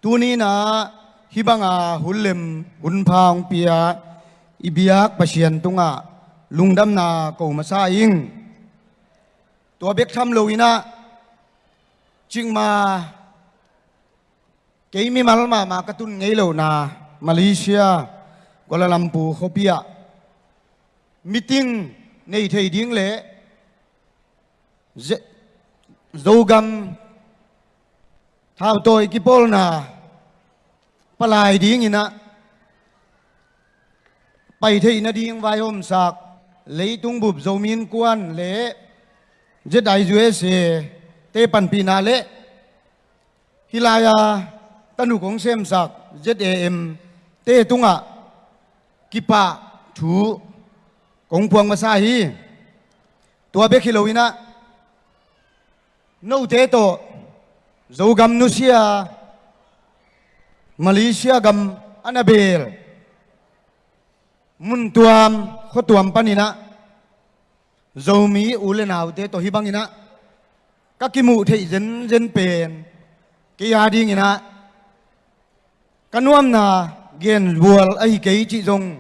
tu ni na hibanga hulim hunphang pia ibiak pasien tunga lungdam na ko masa ing tua bek tham loina chingma keimi malma ma katun ngei lo na Malaysia Kuala Lumpur khopia meeting nei thei ding le zogam thao tôi ki pol na palai ding ina pai thei na ding vai hom sak leitung bup zomin kwan le jedai USA te pan pina le hilaya tanu kong sem sak ZAM te tunga kipa thu kong puang masa hi tua be khilowina no te to zogam nusia Malaysia gam anabel mun tuam kho tuam panina zomi ulenaw te to hibangina kakimu thei zen pen ke ya ding ina kanuam na gen bual ai ke chi jong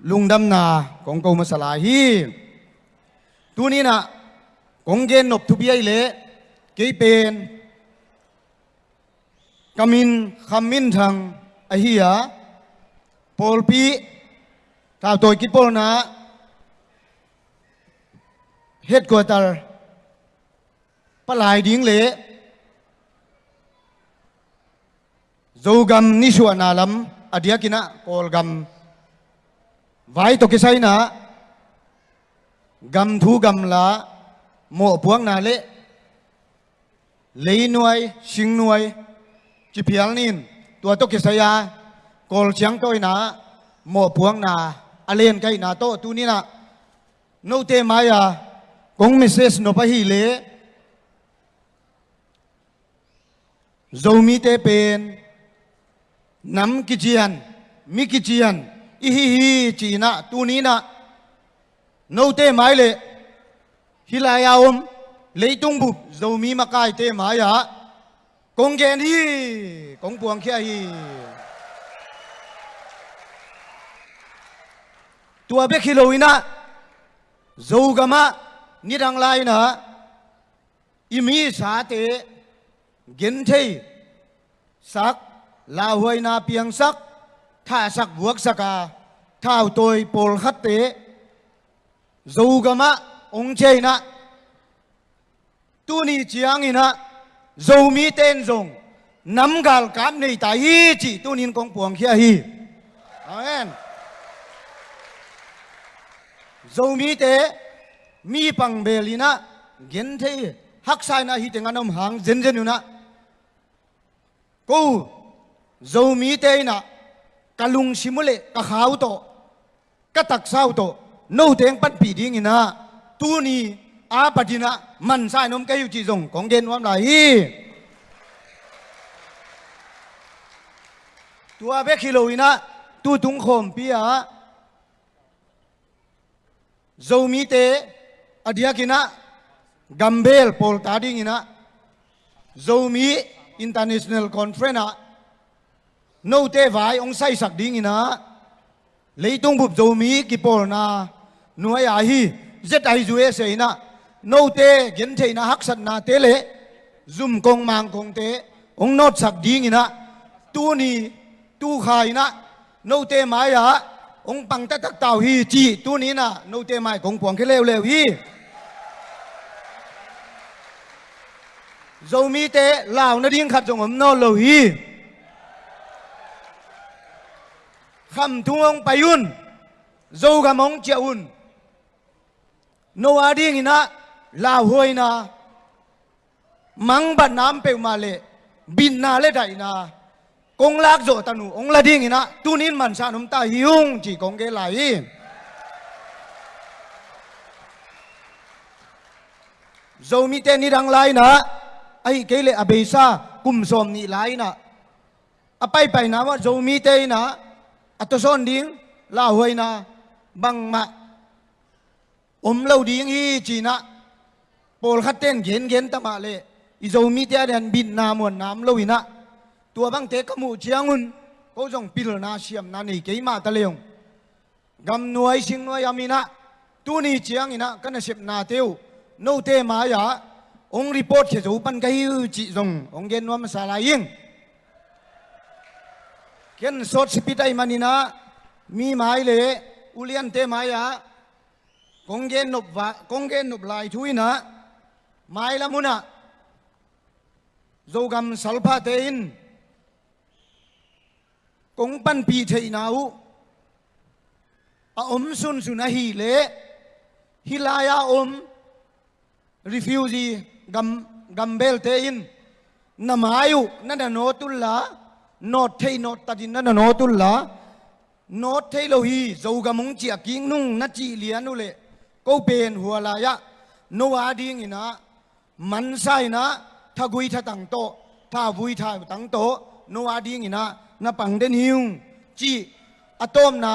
lungdam na kong ko masala hi tunina kong gen nop thu bi ai le ke pen kamin khamin thang ahia polpi ta tôi kit pol na headquarter palai ding le zogam niswa na lam adia kina kolgam vai to kisai na gam thu gam la mo puang na le lei nuai sing nuai chi phial nin tua to kisaya kol chiang toi na mo puang na alen kai na to tu ni na no te maya kong message no pa hi le zomi te pen nam kichian mi kichian i hi chi na tu ni na no te mai le hilaya leitung bu zomi makai te maya kong gen hi kong puang khia hi tua be khiloina zogama nidang lai na imi sa te gen thei sak la huai na piang sak tha sak buak saka thao tôi pol khat te zogama ong chei na tu ni chiang ina zomi ten zong nam gal kam nei ta hi chi tu nin kong puang khia hi amen zomi te mi pang belina gen thei hak sai na hi tenganom hang zen na ko zomi te na kalung simule ka khau to ka tak sau to no teng pat pi ding ina tu ni a patina man sai nom kai chi zong kong gen wam lai hi tua be khiloina tu tung khom pia zomi te adia kina gambel pol tading ina zomi international conference no te vai ong sai sak ding ina leitung bup zomi ki pol na nuai a hi zai USA ina no te gen thei na hak sat na te le zum kong mang kong te ong not sak ding ina tu ni tu khai na no te maya ong pang ta tak tau hi chi tu ni na no te mai kong puang ke lew hi zomi te lao na ding khat jong om no lo hi kham thung ong payun zoga mong cheun no ading ina la hoi na mang ban nam pe ma le bin na le dai na kong lak zo tanu ong la ding ina tunin man sa num ta hiung chỉ kong ge lai zomi te ni dang lai na ai ke le abesa kum som ni lai na apai pai na wa zomi te na atoson ding la hoi na bang ma lâu ding hi chỉ na pol khat ten gen ta ma le i zomi te an bin na mon nam lo ina ตัวบังเตกมูเชียงุนก็จงปิลนาเชียมนานี่เกี่ยมาตะเลียงกำนวยชิงนวยอามีนะตัวนี้เชียงอินะกันเสพนาเตียวโนเตมายาองรีพอร์ตเขจูปันไกจิจงองเกนวมสาลายิงเขียนสดสปิดไอมานีนะมีหมายเลยอุเลียนเตมายากงเกนนบวะกงเกนนบลายทุยนะหมายละมุนะโจกำสัลพาเตอินกงปันปีเทนาวอมสุนสุนฮีเลฮิลายาrefugee gambel te in namayu nana notulla not thei not tadin nana notulla not thei lo hi zogamung chi aking nung na chi lianu le ko pen huala ya no ading ina man sai na thagui tha tang to tha vui tha tang to no ading ina na pang den hiung chi atom na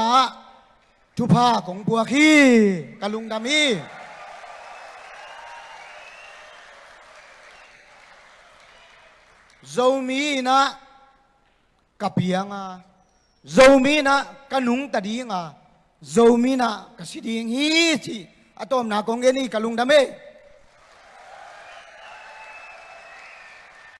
thu pha kong bua khi kalung dami zomi na kapianga zomi na kanung tadinga zomi na kasiding hi chi atom na kong geni kalung dame